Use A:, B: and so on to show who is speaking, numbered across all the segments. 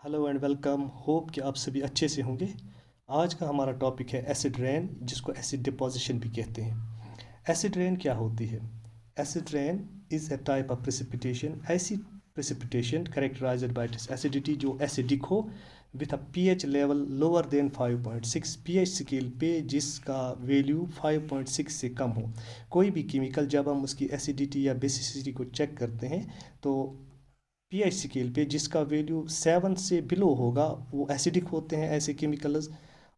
A: Hello and welcome. Hope कि आप सभी अच्छे से होंगे। आज का हमारा टॉपिक है एसिड रेन, जिसको एसिड डिपोजिशन भी कहते हैं। एसिड रेन क्या होती है? Acid rain is a type of precipitation, ऐसी precipitation characterized by its acidity जो एसिडिक हो, with a pH level lower than 5.6 pH scale पे, जिसका वैल्यू 5.6 से कम हो। कोई भी केमिकल जब हम उसकी एसिडिटी या बेसिसिटी को चेक करते हैं तो पीएच स्केल पे जिसका वैल्यू 7 से बिलो होगा वो एसिडिक होते हैं ऐसे केमिकल्स,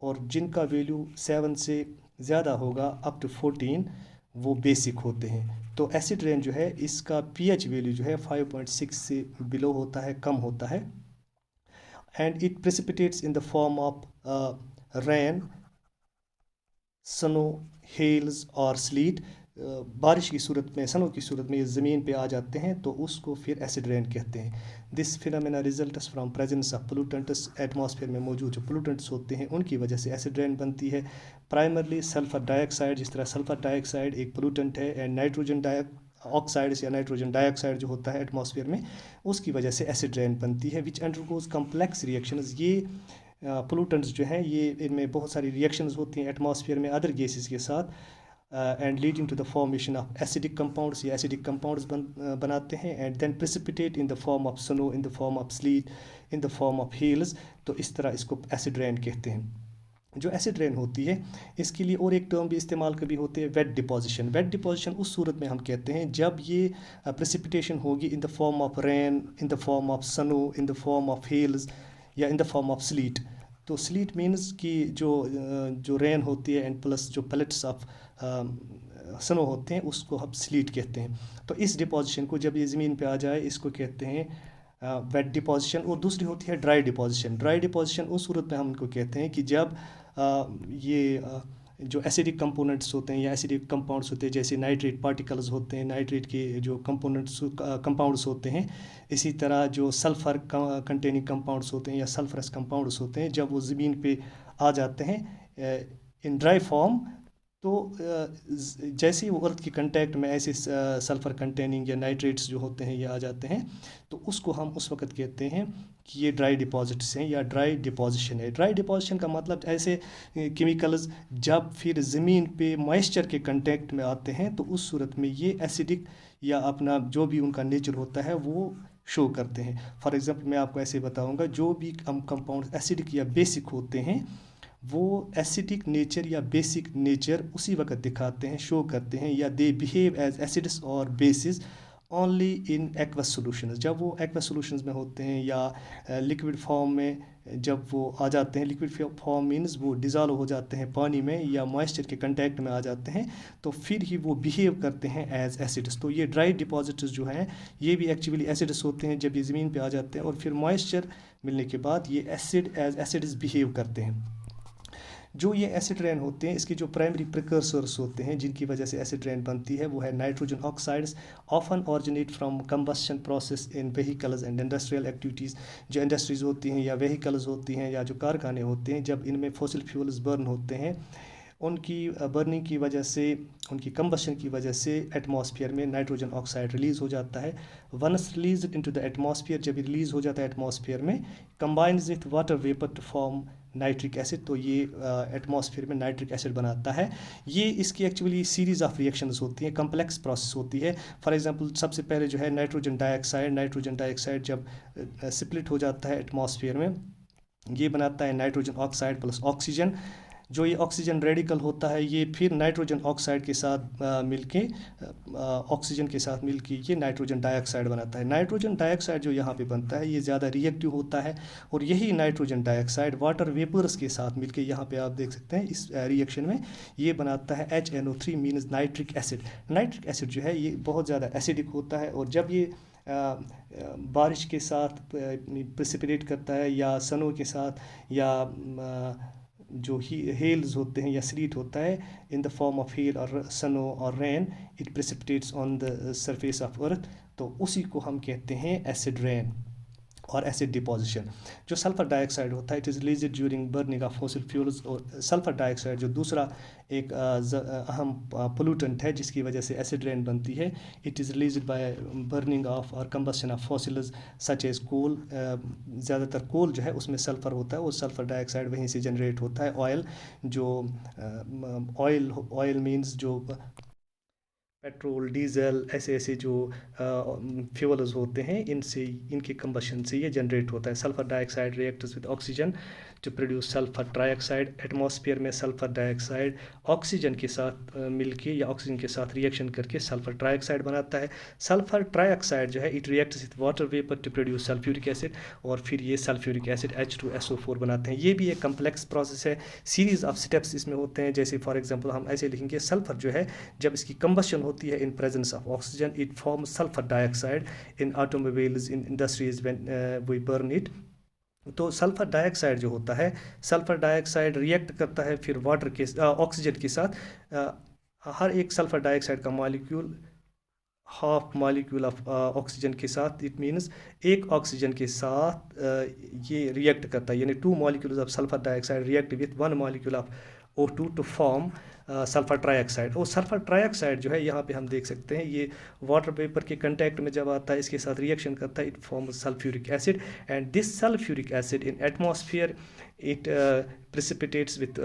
A: और जिनका वैल्यू 7 से ज़्यादा होगा अप टू 14 वो बेसिक होते हैं। तो एसिड रेन जो है इसका पीएच वैल्यू जो है 5.6 से बिलो होता है, कम होता है। And it precipitates in the form of rain, सनो, हेल्स और स्लीट। बारिश की सूरत में, सनो की सूरत में ये ज़मीन पे आ जाते हैं तो उसको फिर एसिड रेन कहते हैं। This phenomena results from presence of pollutants. Atmosphere में मौजूद जो पोलूटेंट्स होते हैं उनकी वजह से एसिड रेन बनती है। प्राइमरली सल्फर डाइऑक्साइड, जिस तरह सल्फर डाइऑक्साइड एक पोलूटेंट है, एंड नाइट्रोजन ऑक्साइड्स या नाइट्रोजन डाइऑक्साइड जो होता है एटमॉस्फेयर में, उसकी वजह से एसिड रेन बनती है, विच अंडरगोज कम्प्लेक्स रिएक्शंस। ये पोलूटेंट्स जो हैं ये इनमें बहुत सारी रिएक्शंस होती हैं एटमॉस्फेयर में अदर गैसेस के साथ, and leading to the formation of acidic compounds. ये एसिडिक कंपाउंड्स बनाते हैं and then precipitate in the form of snow, in the form of sleet, in the form of hails. तो इस तरह इसको एसिड रेन कहते हैं। जो एसिड रेन होती है इसके लिए और एक टर्म भी इस्तेमाल कभी होते हैं, वेट डिपोजिशन। वेट डिपोजिशन उस सूरत में हम कहते हैं जब ये प्रेसिपिटेशन होगी इन the form of rain, in the form of सनो, इन द फॉर्म ऑफ हेल्स या in the form of slit. तो स्लीट मीन्स कि जो रेन होती है एंड प्लस जो पेलेट्स ऑफ सनो होते हैं उसको हम स्लीट कहते हैं। तो इस डिपोजिशन को जब ये ज़मीन पे आ जाए इसको कहते हैं वेट डिपोजिशन। और दूसरी होती है ड्राई डिपोजिशन। ड्राई डिपोजिशन उस सूरत में हम इनको कहते हैं कि जब जो एसिडिक कंपोनेंट्स होते हैं या एसिडिक कंपाउंड्स होते हैं, जैसे नाइट्रेट पार्टिकल्स होते हैं, नाइट्रेट के जो कंपाउंड्स होते हैं, इसी तरह जो सल्फ़र कंटेनिंग कंपाउंड्स होते हैं या सल्फरस कंपाउंड्स होते हैं, जब वो ज़मीन पे आ जाते हैं इन ड्राई फॉर्म, तो जैसे ही वो अर्थ की कंटेक्ट में ऐसे सल्फ़र कंटेनिंग या नाइट्रेट्स जो होते हैं ये आ जाते हैं, तो उसको हम उस वक्त कहते हैं कि ये ड्राई डिपॉजिट्स हैं या ड्राई डिपोजिशन है। ड्राई डिपोजिशन का मतलब ऐसे केमिकल्स जब फिर ज़मीन पे मॉइस्चर के कंटेक्ट में आते हैं तो उस सूरत में ये एसिडिक या अपना जो भी उनका नेचर होता है वो शो करते हैं। फॉर एग्ज़ाम्पल मैं आपको ऐसे बताऊंगा, जो भी कंपाउंड एसिडिक या बेसिक होते हैं वो एसिडिक नेचर या बेसिक नेचर उसी वक्त दिखाते हैं, शो करते हैं, या दे बिहेव एज एसिड्स और basis only in aqueous solutions. जब वो एक्वस सॉल्यूशंस में होते हैं या लिक्विड फॉर्म में जब वो आ जाते हैं, लिक्विड फॉर्म मीन्स वो डिज़ोल्व हो जाते हैं पानी में या मॉइस्चर के कंटेक्ट में आ जाते हैं, तो फिर ही वो बिहेव करते हैं एज एसिड्स। तो ये ड्राई डिपॉजिट्स जो हैं ये भी एक्चुअली एसिड्स होते हैं जब ये ज़मीन पे आ जाते हैं, और फिर मॉइस्चर मिलने के बाद ये एसिड एज एसिड्स बिहेव करते हैं। जो ये एसिड रेन होते हैं इसके जो प्राइमरी प्रिकर्सर्स होते हैं जिनकी वजह से एसिड रेन बनती है वो है nitrogen oxides, often originate from combustion process in vehicles and industrial activities. जो इंडस्ट्रीज़ होती हैं या व्हीकल्स होती हैं या जो कारखाने होते हैं, जब इनमें फॉसिल फ्यूल्स बर्न होते हैं, उनकी बर्निंग की वजह से, उनकी कंबशन की वजह से एटमॉस्फेयर में नाइट्रोजन ऑक्साइड रिलीज़ हो जाता है। Once release into the atmosphere, जब रिलीज़ हो जाता है एटमॉस्फेयर में, combines with water vapour to form nitric acid, तो ये एटमॉस्फेयर में नाइट्रिक एसिड बनाता है। ये इसकी एक्चुअली सीरीज़ ऑफ रिएक्शंस होती हैं, कम्प्लेक्स प्रोसेस होती है। फॉर एग्जांपल सबसे पहले जो है नाइट्रोजन डाइऑक्साइड जब स्प्लिट हो जाता है एटमॉस्फेयर में, ये बनाता है नाइट्रोजन ऑक्साइड प्लस ऑक्सीजन। जो ये ऑक्सीजन रेडिकल होता है ये फिर नाइट्रोजन ऑक्साइड के साथ मिलके, ऑक्सीजन के साथ मिलके ये नाइट्रोजन डाइऑक्साइड बनाता है। नाइट्रोजन डाइऑक्साइड जो यहाँ पे बनता है ये ज़्यादा रिएक्टिव होता है, और यही नाइट्रोजन डाइऑक्साइड वाटर वेपर्स के साथ मिलके, यहाँ पे आप देख सकते हैं इस रिएक्शन में, ये बनाता है HNO3 means nitric acid. Nitric acid जो है ये बहुत ज़्यादा एसिडिक होता है, और जब ये बारिश के साथ प्रेसिपिटेट करता है या सनो के साथ या जो हेल्स होते हैं या स्लीट होता है इन द फॉर्म ऑफ हेल और सनो और rain, it precipitates on the surface of earth, तो उसी को हम कहते हैं एसिड रेन। और एसिड डिपोजिशन। जो सल्फर डाइऑक्साइड होता है, it is release during burning of fossil fuels. और सल्फर डाइऑक्साइड जो दूसरा एक अहम पोल्यूटेंट है जिसकी वजह से एसिड रेन बनती है, it is release by burning of और combustion of fossils such as coal. ज़्यादातर कोल जो है उसमें सल्फ़र होता है, वो सल्फ़र डाइऑक्साइड वहीं से जनरेट होता है। ऑयल जो ऑयल मीन्स जो पेट्रोल, डीजल, ऐसे ऐसे जो फ्यूल्स होते हैं, इनसे इनके कंबशन से ये जनरेट होता है। Sulphur dioxide reacts with oxygen to produce sulphur trioxide. Atmosphere में सल्फर डाइऑक्साइड ऑक्सीजन के साथ मिलके या ऑक्सीजन के साथ रिएक्शन करके सल्फर ट्राइऑक्साइड बनाता है। सल्फर ट्राइऑक्साइड जो है it reacts with water vapour to produce sulphuric acid, और फिर ये सल्फ्यूरिक एसिड H2SO4 बनाते हैं। ये भी एक कम्प्लेक्स प्रोसेस है, सीरीज ऑफ स्टेप्स इसमें होते हैं। जैसे फॉर एग्जांपल हम ऐसे लिखेंगे, सल्फर जो है जब इसकी कंबशन होती है in presence of oxygen, it forms sulphur dioxide in automobiles, in industries when we burn it. तो सल्फर डाइऑक्साइड जो होता है, सल्फर डाइऑक्साइड रिएक्ट करता है फिर वाटर के ऑक्सीजन के साथ। हर एक सल्फर डाइऑक्साइड का molecule half molecule of oxygen के साथ, इट मीन्स एक ऑक्सीजन के साथ ये रिएक्ट करता है, यानी 2 molecules of sulphur dioxide react with 1 molecule of O2 to form sulphur trioxide. और सल्फर ट्राइऑक्साइड जो है यहाँ पे हम देख सकते हैं, ये वाटर वेपर के कंटेक्ट में जब आता है, इसके साथ रिएक्शन करता है, it forms sulphuric acid. And this sulphuric acid in atmosphere it प्रिसिपिटेट्स with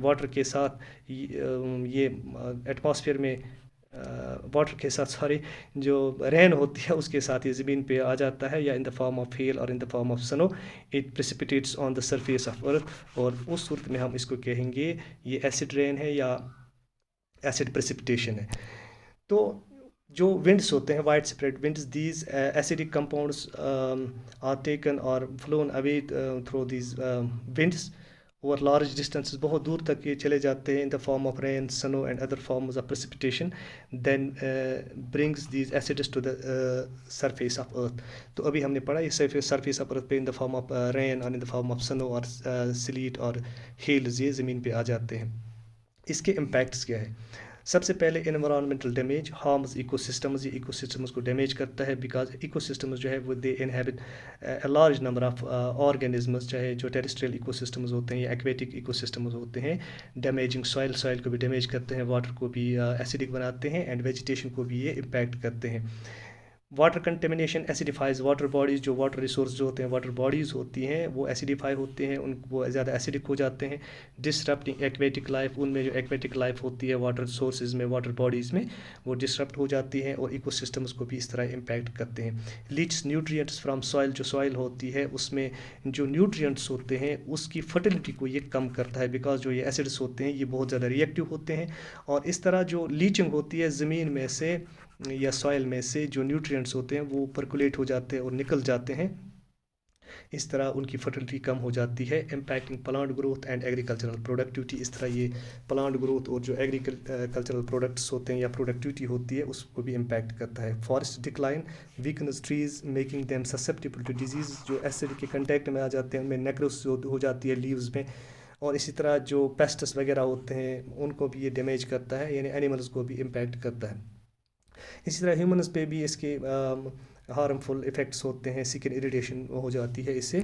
A: water के साथ, ये एटमॉस्फेयर में वाटर के साथ जो रेन होती है उसके साथ ये ज़मीन पे आ जाता है, या in the form of hail और in the form of snow, it precipitates on the surface of earth. और उस सूरत में हम इसको कहेंगे ये एसिड रेन है या एसिड प्रिसिपिटेशन है। तो जो विंड्स होते हैं, wide spread winds, these acidic compounds are taken और flown away through these winds over large distances, बहुत दूर तक ये चले जाते हैं, in the form of rain, snow and other forms of precipitation, then brings these acids to the surface of earth. तो अभी हमने पढ़ा ये सरफेस ऑफ अर्थ पे in the form of rain और in the form of snow और slit और हेल्स ये ज़मीन पे आ जाते हैं। इसके इम्पैक्ट्स क्या है? सबसे पहले एनवायरमेंटल डैमेज, हार्म्स इकोसिस्टम्स, ये इकोसिस्टम्स को डैमेज करता है, बिकॉज इकोसिस्टम्स जो है वो they inhabit a large number of organisms, चाहे जो टेरेस्ट्रियल इकोसिस्टम्स होते हैं या एक्वेटिक इकोसिस्टम्स होते हैं। डैमेजिंग सॉइल को भी डैमेज करते हैं, वाटर को भी एसिडिक बनाते हैं, एंड वेजिटेशन को भी ये इम्पैक्ट करते हैं। वाटर कंटेमिनेशन एसिडिफाइज वाटर बॉडीज़, जो वाटर रिसोर्स जो होते हैं, वाटर बॉडीज़ होती हैं, वो एसिडिफाई होते हैं, वो ज़्यादा एसिडिक हो जाते हैं। डिसरप्टिंग एक्वेटिक लाइफ, उनमें जो एक्वेटिक लाइफ होती है वाटर सोर्सेज में, वाटर बॉडीज़ में, वो डिसरप्ट हो जाती हैं और इकोसिस्टम्स को भी इस तरह इम्पैक्ट करते हैं। लीच न्यूट्रिएंट्स फ्राम सॉइल, जो सॉइल होती है उसमें जो न्यूट्रिएंट्स होते हैं उसकी फर्टिलिटी को ये कम करता है, बिकॉज जो ये एसिड्स होते हैं ये बहुत ज़्यादा रिएक्टिव होते हैं, और इस तरह जो लीचिंग होती है ज़मीन में से या सॉइल में से, जो न्यूट्रिएंट्स होते हैं वो परकुलेट हो जाते हैं और निकल जाते हैं, इस तरह उनकी फर्टिलिटी कम हो जाती है। Impacting plant growth and agricultural productivity, इस तरह ये प्लांट ग्रोथ और जो एग्रीकल्चरल प्रोडक्ट्स होते हैं या प्रोडक्टिविटी होती है उसको भी इम्पैक्ट करता है। Forest decline weakness trees making them susceptible to disease, जो एसिड के कंटेक्ट में आ जाते हैं उनमें नेक्रोसिस हो जाती है लीव्स में, और इसी तरह जो पेस्ट्स वगैरह होते हैं उनको भी ये डैमेज करता है, यानी एनिमल्स को भी इम्पैक्ट करता है। इसी तरह ह्यूमन्स पे भी इसके हार्मफुल इफ़ेक्ट्स होते हैं, स्किन इरिटेशन हो जाती है इससे।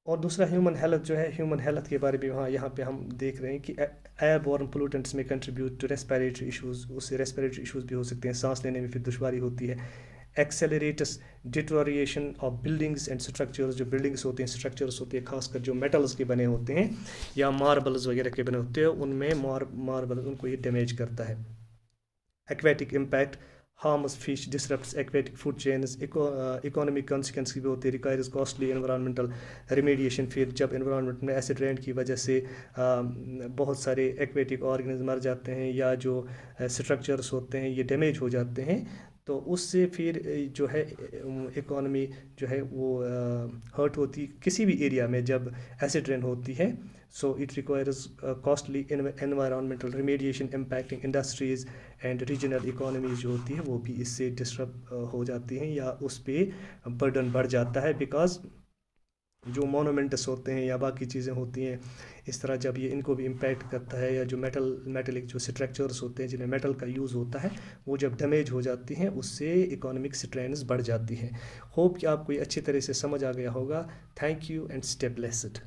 A: और दूसरा ह्यूमन हेल्थ जो है, ह्यूमन हेल्थ के बारे में यहाँ पे हम देख रहे हैं कि एयरबॉर्न पोल्यूटेंट्स में कंट्रीब्यूट टू रेस्पिरेटरी इशूज़, उससे रेस्पिरेटरी इशूज़ भी हो सकते हैं, सांस लेने में फिर दुश्वारी होती है। Accelerates deterioration of buildings and structures, जो बिल्डिंग्स होते हैं, स्ट्रक्चर्स होते हैं, खासकर जो मेटल्स के बने होते हैं या मार्बल्स वगैरह के बने होते हैं, उनमें मार्बल उनको ये डैमेज करता है। Aquatic impact, harms fish, disrupts aquatic food chains, economic consequence भी होती है, रिक्वायर्स कॉस्टली एनवायरमेंटल रिमेडिएशन। फिर जब एनवायरनमेंट में एसिड रेन की वजह से बहुत सारे एक्वेटिक ऑर्गेनिज्म मर जाते हैं या जो स्ट्रक्चर्स होते हैं ये डैमेज हो जाते हैं, तो उससे फिर जो है इकोनॉमी जो है वो हर्ट होती किसी भी एरिया में जब एसिड रेन होती है। So it requires costly environmental remediation impacting industries and regional economies जो होती है वो भी इससे डिस्टर्ब हो जाती हैं या उस पर बर्डन बढ़ जाता है, बिकॉज जो मोनूमेंट्स होते हैं या बाकी चीज़ें होती हैं, इस तरह जब ये इनको भी इम्पैक्ट करता है, या जो मेटलिक जो स्ट्रक्चर्स होते हैं जिन्हें मेटल का यूज़ होता है, वो जब डैमेज हो जाती हैं उससे इकोनॉमिक स्ट्रेंस बढ़ जाती हैं। होप कि आपको ये अच्छी तरह से समझ आ गया होगा। Thank you and stay blessed.